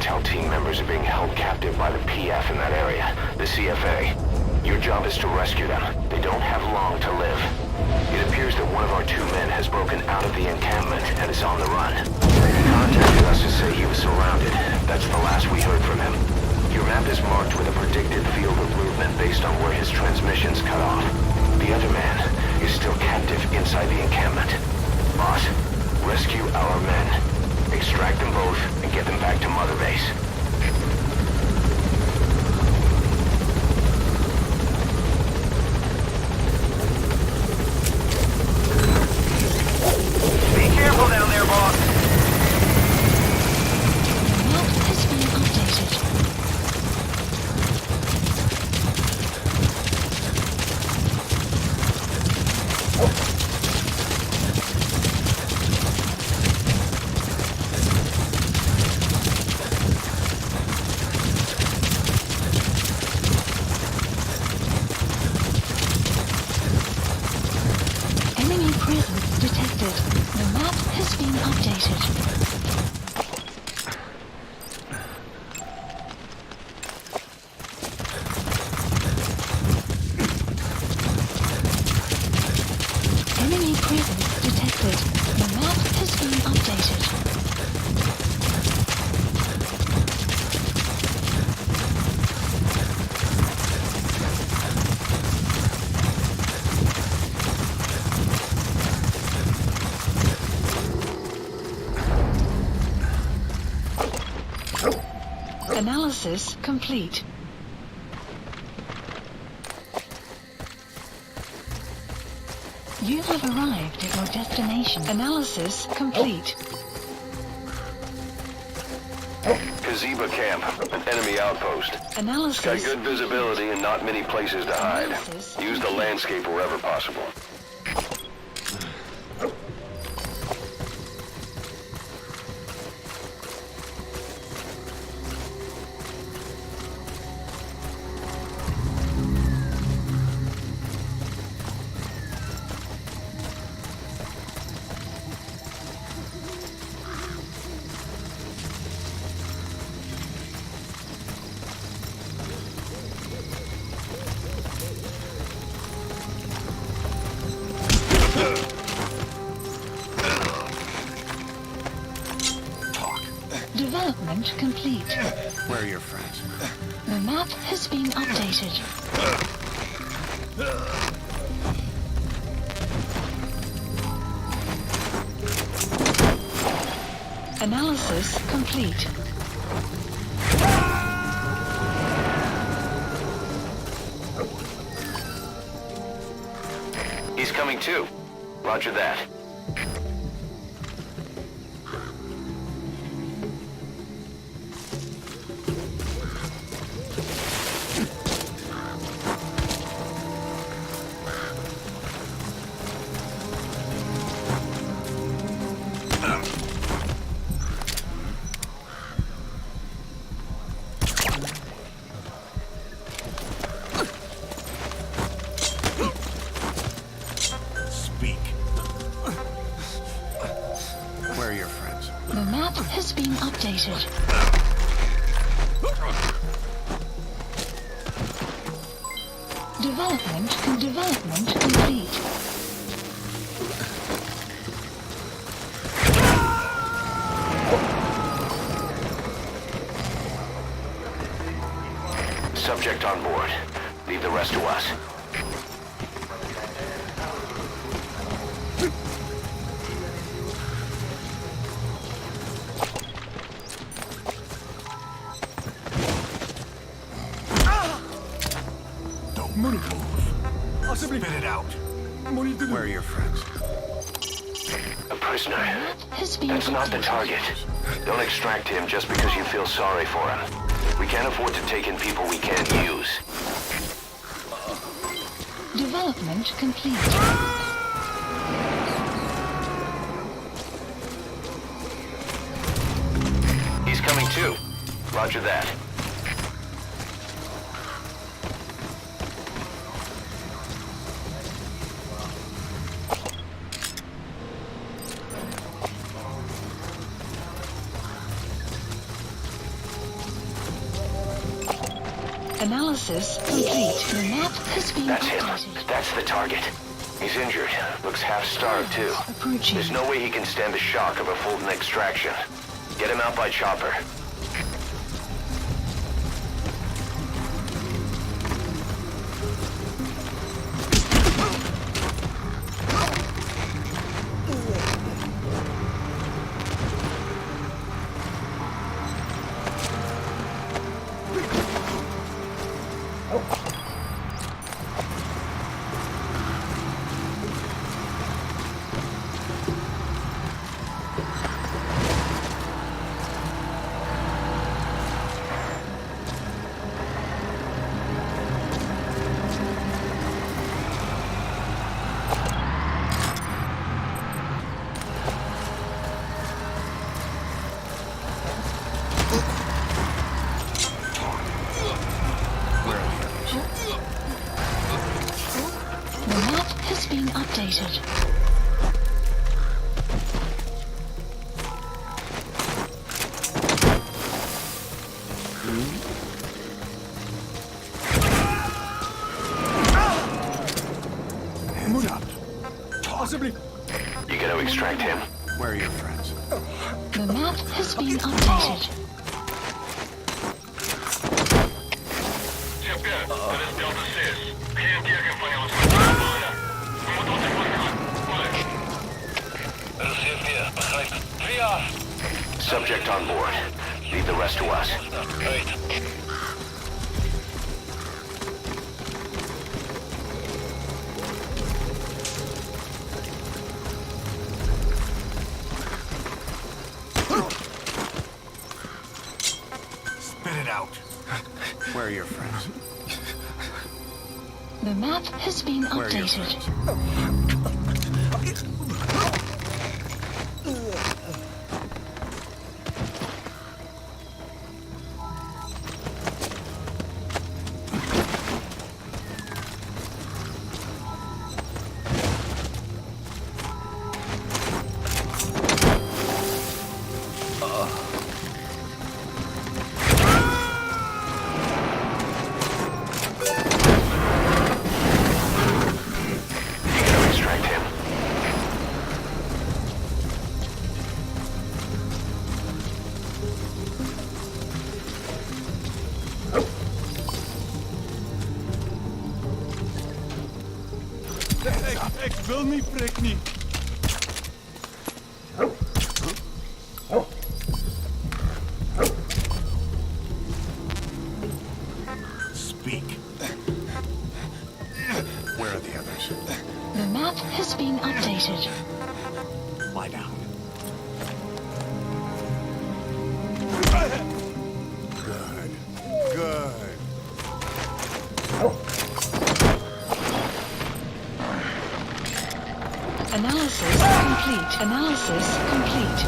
intel team members are being held captive by the PF in that area, the CFA. Your job is to rescue them. They don't have long to live. It appears that one of our 2 men has broken out of the encampment and is on the run. He contacted us to say he was surrounded. That's the last we heard from him. Your map is marked with a predicted field of movement based on where his transmissions cut off. The other man is still captive inside the encampment. Boss, rescue our men. Extract them both and get them back to Mother Base. Be careful down there, boss. The map has been updated. Enemy presence detected. The map has been updated. Enemy presence detected. The map has been updated. Analysis complete. You have arrived at your destination. Analysis complete. Kaziba camp, an enemy outpost. Analysis. Got good visibility and not many places to hide. Analysis. Use the landscape wherever possible. Development complete. Where are your friends? The map has been updated. Analysis complete. He's coming too. Roger that. Speak. Where are your friends? The map has been updated. Development complete. Subject on board. Leave the rest to us. Don't move. I'll simply spit it out. What are you doing? Where are your friends? A prisoner. Has been That's not the updated. target. Don't extract him just because you feel sorry for him. We can't afford to take in people we can't use. Development complete. He's coming too. Roger that. Analysis complete. The map has been That's him. updated. That's the target. He's injured. Looks half-starved, too. Approaching. There's no way he can stand the shock of a Fulton extraction. Get him out by chopper. The map has been updated. Move up. Possibly. You gotta extract him. Where are your friends? The map has been updated. Subject on board. Leave the rest to us. Spit it out. Where are your friends? The map has been Where are your updated. You gotta extract him. Ik wil niet, prik niet. Speak. Where are the others? The map has been updated. Lie down. Good. Good. Analysis complete. Analysis complete.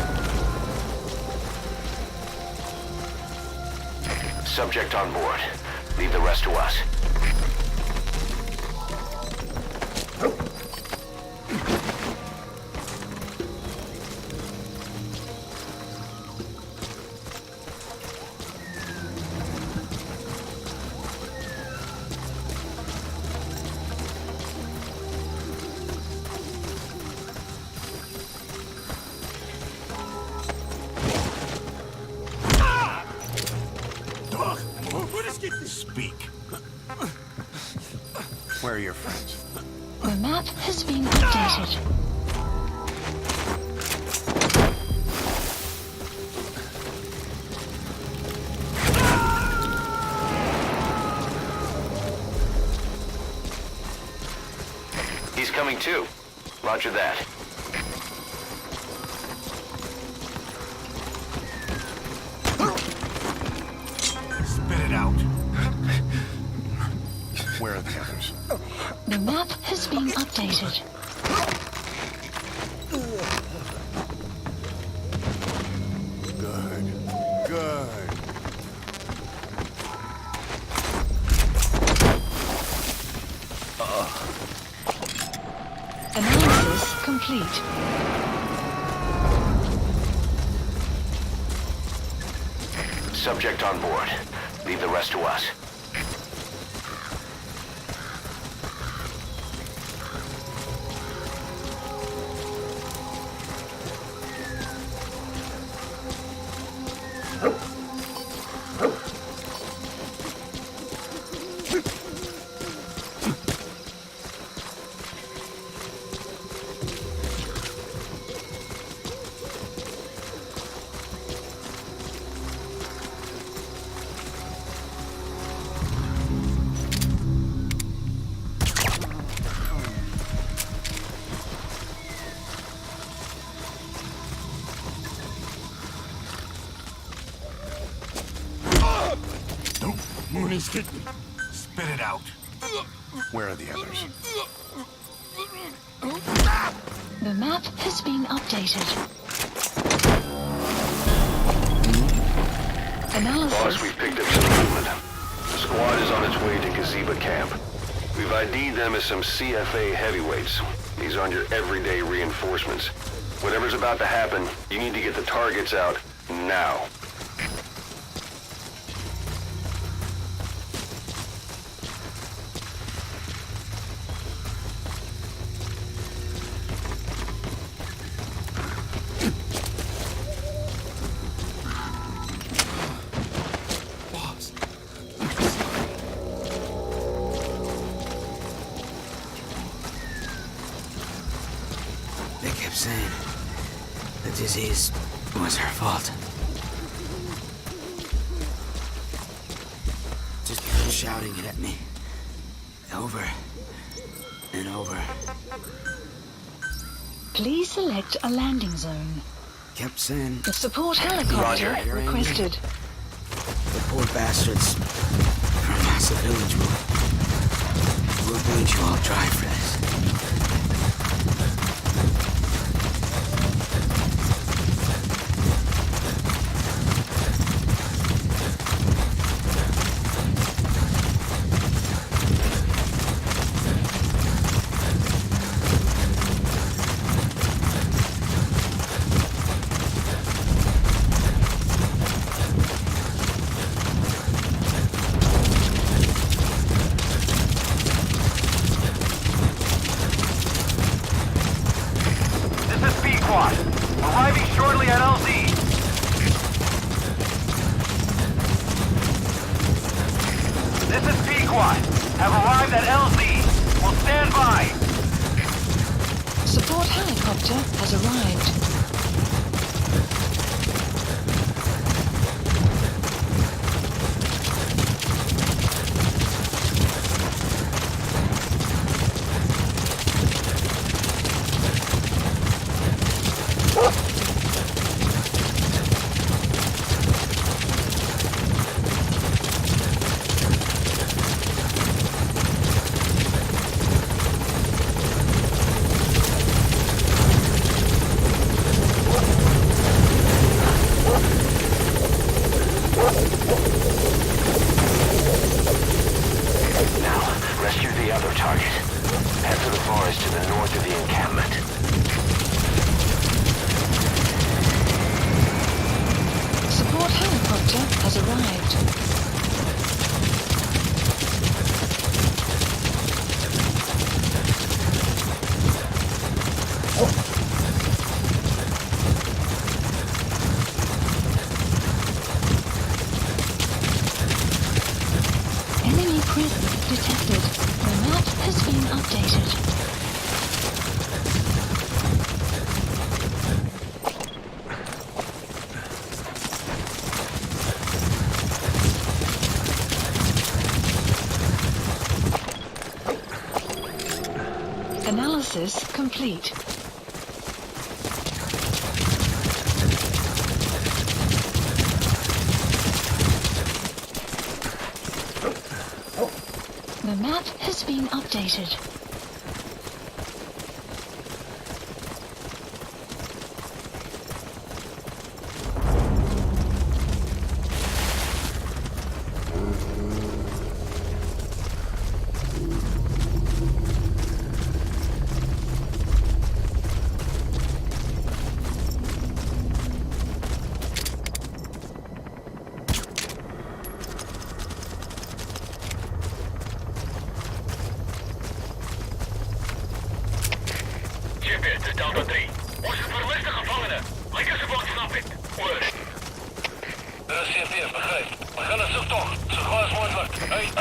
Subject on board. Leave the rest to us. Speak. Where are your friends? The map has been updated. He's coming too. Roger that. Spit it out. Where are the others? The map has been updated. Good. Good. Analysis complete. Subject on board. Leave the rest to us. Mooney's getting me. Spit it out. Where are the others? The map has been updated. Analysis. Boss, we've picked up some movement. The squad is on its way to Gazeba camp. We've ID'd them as some CFA heavyweights. These aren't your everyday reinforcements. Whatever's about to happen, you need to get the targets out now. Saying the disease was her fault. Just kept shouting it at me. Over and over. Please select a landing zone. Kept saying... The support helicopter Roger. requested. The poor bastards from a massive village will bleed you all dry for this. Arriving shortly at LZ. This is P-Quad. Have arrived at LZ. Will stand by. Support helicopter has arrived. Analysis complete. The map has been updated.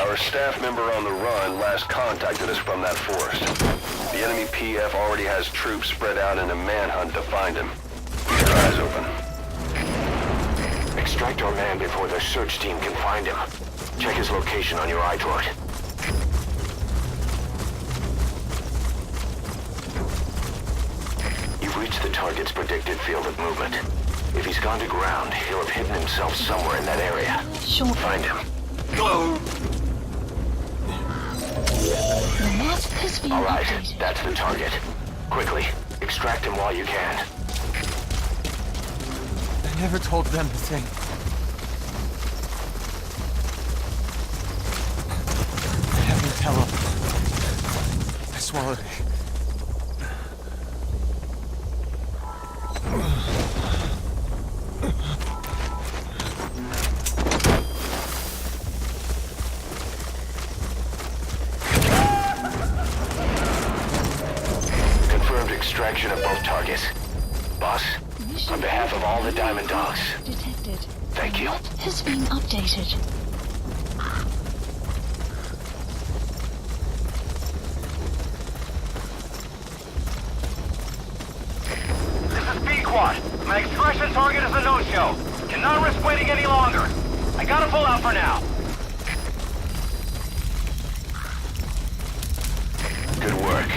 Our staff member on the run last contacted us from that forest. The enemy PF already has troops spread out in a manhunt to find him. Keep your eyes open. Extract our man before their search team can find him. Check his location on your iDroid. You've reached the target's predicted field of movement. If he's gone to ground, he'll have hidden himself somewhere in that area. Sure. Find him. The map has been All right, updated. that's the target. Quickly, extract him while you can. I never told them the thing. I have them tell them. I swallowed it. Confirmed extraction of both targets. Boss, on behalf of all the Diamond Dogs, Detected. thank you. Map has been updated. This is B-Quad. My extraction target is a no-show. Cannot risk waiting any longer. I gotta pull out for now. Good work.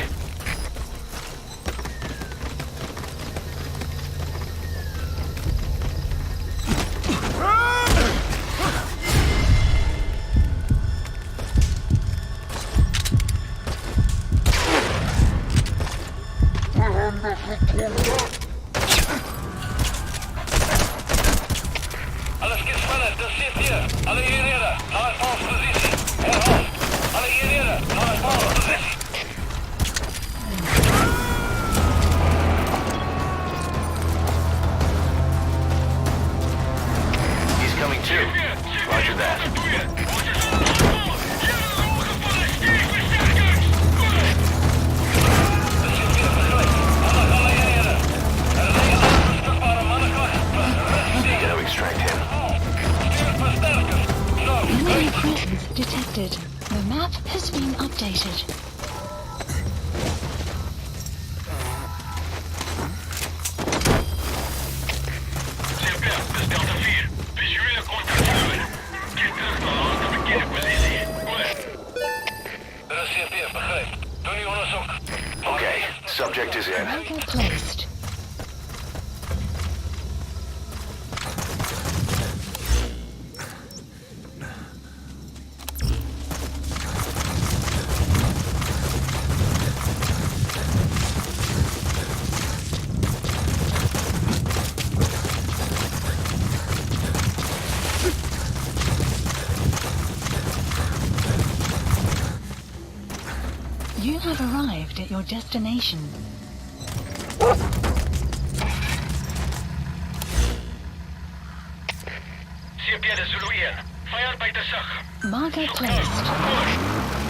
Alles geht schneller, das steht hier. Alle hierher, nach Position. Herr alle hierher, nach Position. He's coming too. Roger that. Gonna extract him. Enemy presence detected. The map has been updated. Okay, subject is in. Marker placed. You have arrived at your destination. Marker placed.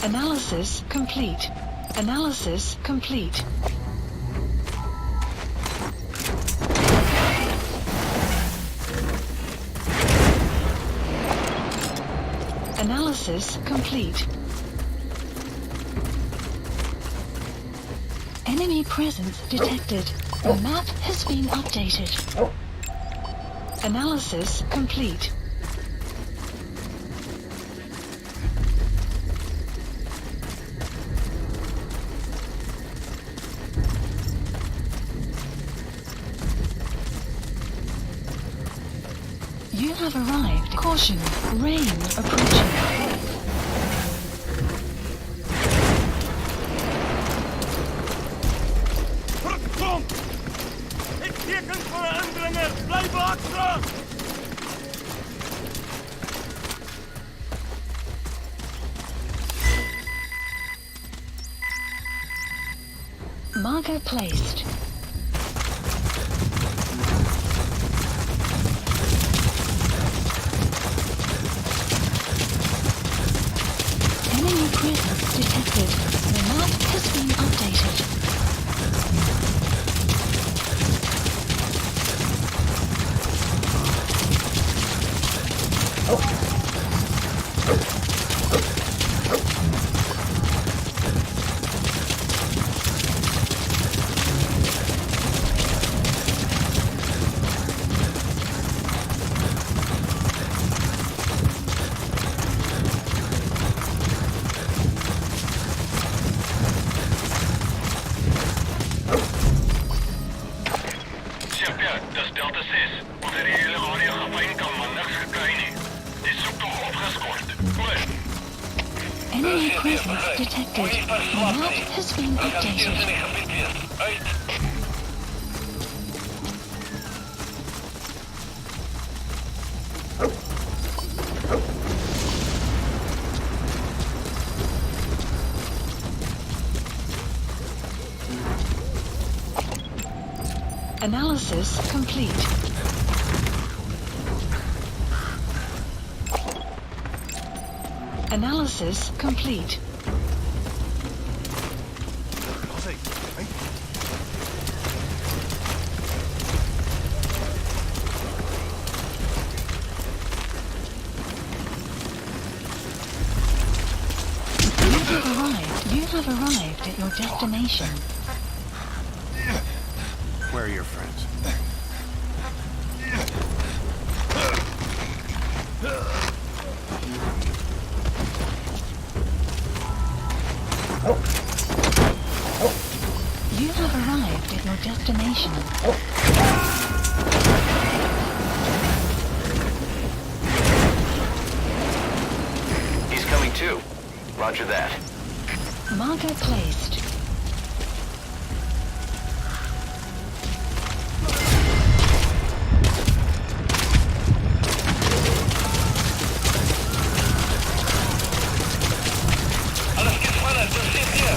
Analysis complete. Analysis complete. Analysis complete. Enemy presence detected. The map has been updated. Analysis complete. You have arrived. Caution, rain approaching. Marker placed. Enemy presence detected. The map has been updated. Enemy presence detected. The map has been updated. Analysis complete. Analysis complete. You have arrived at your destination. Where are your friends? You have arrived at your destination. He's coming too. Roger that. Marker placed.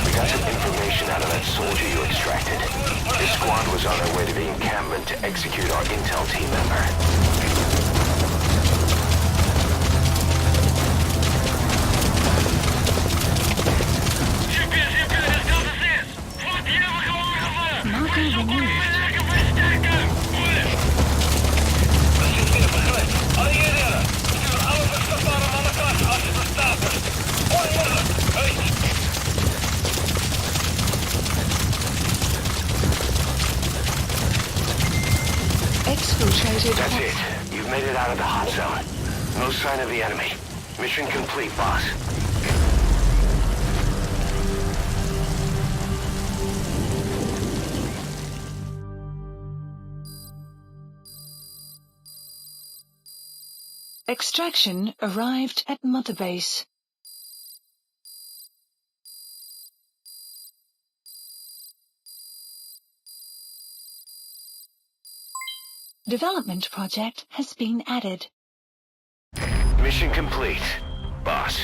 We got some information out of that soldier you extracted. His squad was on their way to the encampment to execute our intel team member. Marker removed. Exfiltrated. That's it. You've made it out of the hot zone. No sign of the enemy. Mission complete, boss. Extraction arrived at Mother Base. Development project has been added. Mission complete, boss.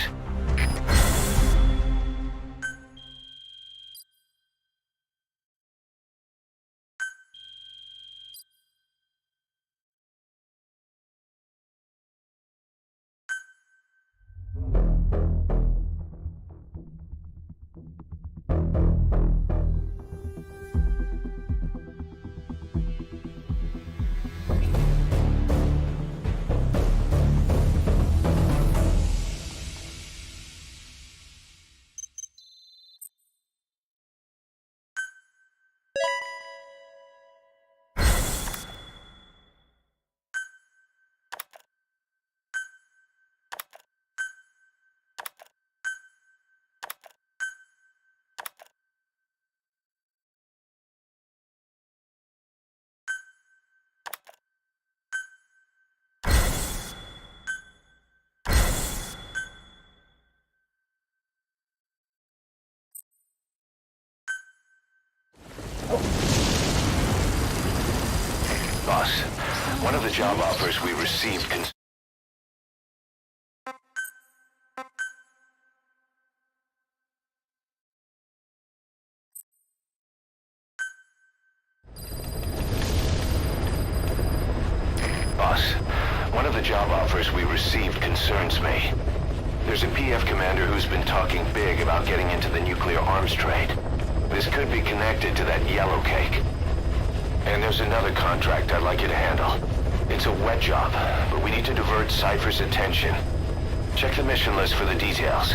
One of the job offers we received One of the job offers we received concerns me. There's a PF commander who's been talking big about getting into the nuclear arms trade. This could be connected to that yellow cake. And there's another contract I'd like you to handle. It's a wet job, but we need to divert Cypher's attention. Check the mission list for the details.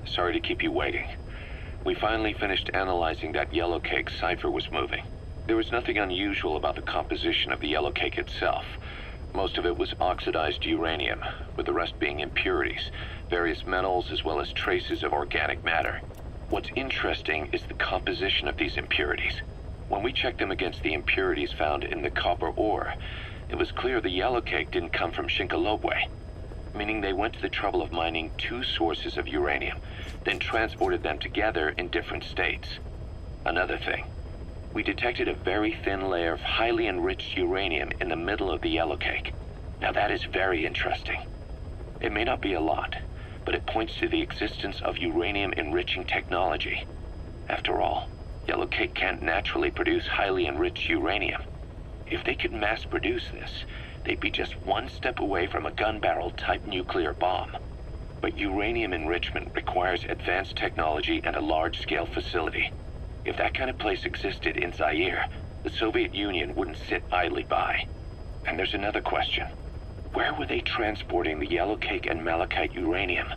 Sorry to keep you waiting. We finally finished analyzing that yellow cake Cypher was moving. There was nothing unusual about the composition of the yellow cake itself. Most of it was oxidized uranium, with the rest being impurities, various metals as well as traces of organic matter. What's interesting is the composition of these impurities. When we checked them against the impurities found in the copper ore, it was clear the yellow cake didn't come from Shinkolobwe, meaning they went to the trouble of mining two sources of uranium, then transported them together in different states. Another thing, we detected a very thin layer of highly enriched uranium in the middle of the yellow cake. Now that is very interesting. It may not be a lot, but it points to the existence of uranium-enriching technology. After all, yellow cake can't naturally produce highly enriched uranium. If they could mass produce this, they'd be just one step away from a gun barrel type nuclear bomb. But uranium enrichment requires advanced technology and a large-scale facility. If that kind of place existed in Zaire, the Soviet Union wouldn't sit idly by. And there's another question. Where were they transporting the yellow cake and malachite uranium?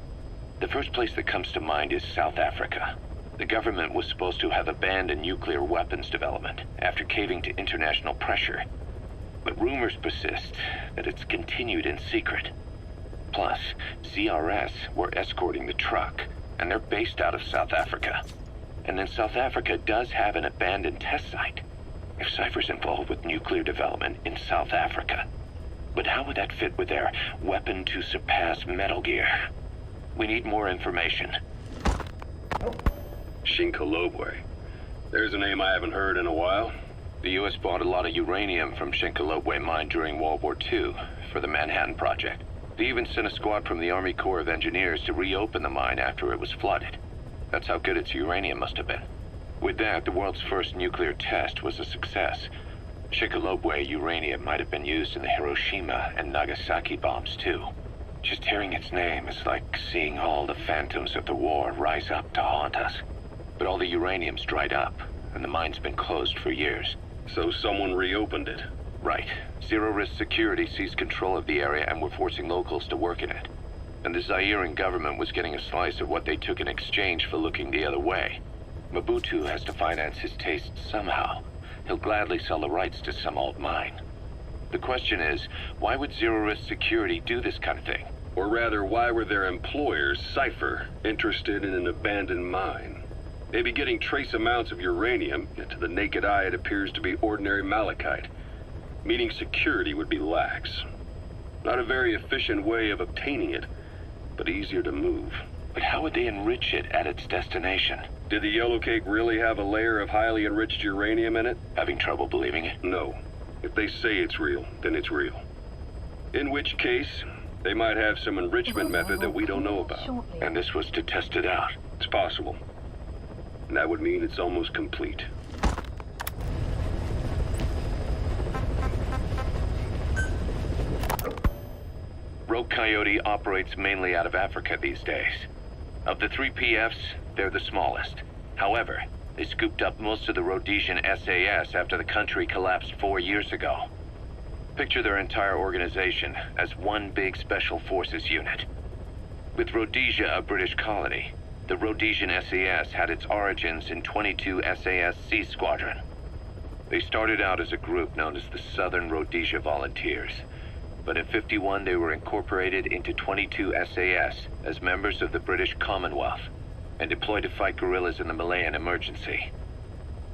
The first place that comes to mind is South Africa. The government was supposed to have abandoned nuclear weapons development after caving to international pressure. But rumors persist that it's continued in secret. Plus, CRS were escorting the truck, and they're based out of South Africa. And then South Africa does have an abandoned test site. If Cypher's involved with nuclear development in South Africa. But how would that fit with their weapon to surpass Metal Gear? We need more information. Shinkolobwe. There's a name I haven't heard in a while. The U.S. bought a lot of uranium from Shinkolobwe mine during World War II for the Manhattan Project. They even sent a squad from the Army Corps of Engineers to reopen the mine after it was flooded. That's how good its uranium must have been. With that, the world's first nuclear test was a success. Shinkolobwe uranium might have been used in the Hiroshima and Nagasaki bombs too. Just hearing its name is like seeing all the phantoms of the war rise up to haunt us. But all the uranium's dried up, and the mine's been closed for years. So someone reopened it. Right. Zero-risk security seized control of the area and were forcing locals to work in it. And the Zairean government was getting a slice of what they took in exchange for looking the other way. Mobutu has to finance his tastes somehow. He'll gladly sell the rights to some old mine. The question is, why would zero-risk security do this kind of thing? Or rather, why were their employers, Cypher, interested in an abandoned mine? Maybe getting trace amounts of uranium, yet to the naked eye it appears to be ordinary malachite, meaning security would be lax. Not a very efficient way of obtaining it, but easier to move. But how would they enrich it at its destination? Did the yellow cake really have a layer of highly enriched uranium in it? Having trouble believing it? No. If they say it's real, then it's real. In which case, they might have some enrichment method that we don't know about. And this was to test it out. It's possible. And that would mean it's almost complete. Rogue Coyote operates mainly out of Africa these days. Of the 3 PFs, they're the smallest. However, they scooped up most of the Rhodesian SAS after the country collapsed 4 years ago. Picture their entire organization as one big special forces unit. With Rhodesia a British colony, the Rhodesian SAS had its origins in 22 SAS Sea Squadron. They started out as a group known as the Southern Rhodesia Volunteers. But in '51 they were incorporated into 22 SAS as members of the British Commonwealth and deployed to fight guerrillas in the Malayan emergency.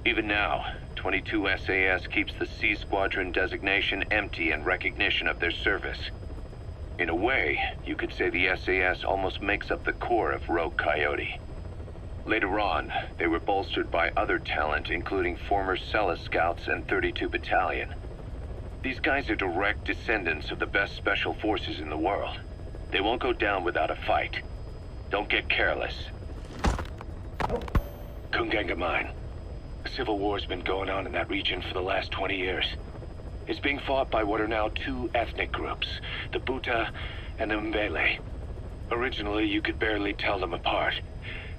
Even now, 22 SAS keeps the Sea Squadron designation empty in recognition of their service. In a way, you could say the SAS almost makes up the core of Rogue Coyote. Later on, they were bolstered by other talent, including former Cella Scouts and 32 Battalion. These guys are direct descendants of the best special forces in the world. They won't go down without a fight. Don't get careless. Kunganga Mine. A civil war's been going on in that region for the last 20 years. It's being fought by what are now two ethnic groups, the Buta and the Mbele. Originally, you could barely tell them apart,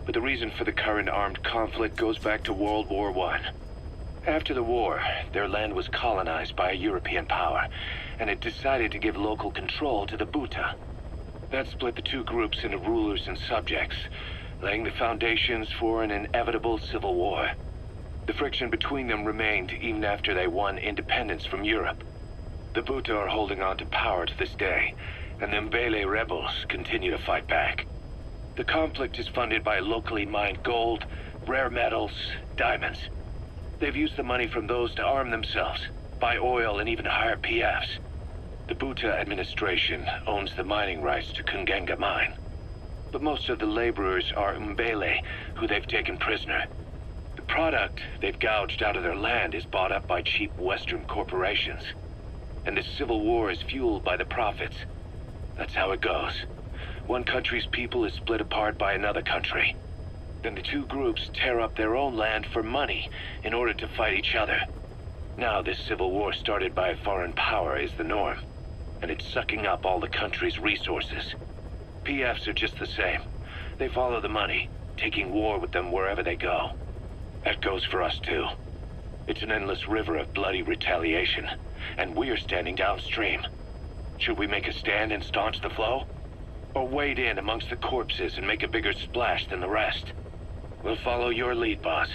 but the reason for the current armed conflict goes back to World War I. After the war, their land was colonized by a European power, and it decided to give local control to the Buta. That split the two groups into rulers and subjects, laying the foundations for an inevitable civil war. The friction between them remained even after they won independence from Europe. The Buta are holding on to power to this day, and the Mbele rebels continue to fight back. The conflict is funded by locally mined gold, rare metals, diamonds. They've used the money from those to arm themselves, buy oil, and even hire PFs. The Buta administration owns the mining rights to Kunganga Mine. But most of the laborers are Mbele, who they've taken prisoner. The product they've gouged out of their land is bought up by cheap Western corporations. And the civil war is fueled by the profits. That's how it goes. One country's people is split apart by another country. Then the two groups tear up their own land for money in order to fight each other. Now this civil war started by a foreign power is the norm, and it's sucking up all the country's resources. PFs are just the same. They follow the money, taking war with them wherever they go. That goes for us too. It's an endless river of bloody retaliation, and we're standing downstream. Should we make a stand and staunch the flow? Or wade in amongst the corpses and make a bigger splash than the rest? We'll follow your lead, boss.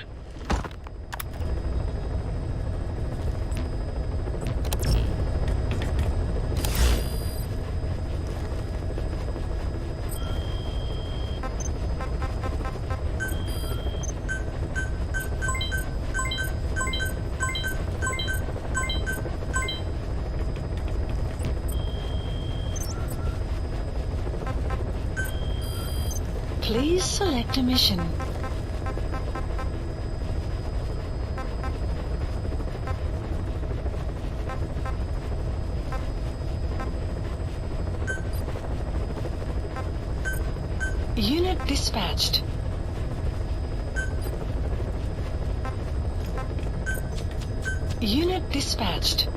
Please select a mission. Unit dispatched. Unit dispatched.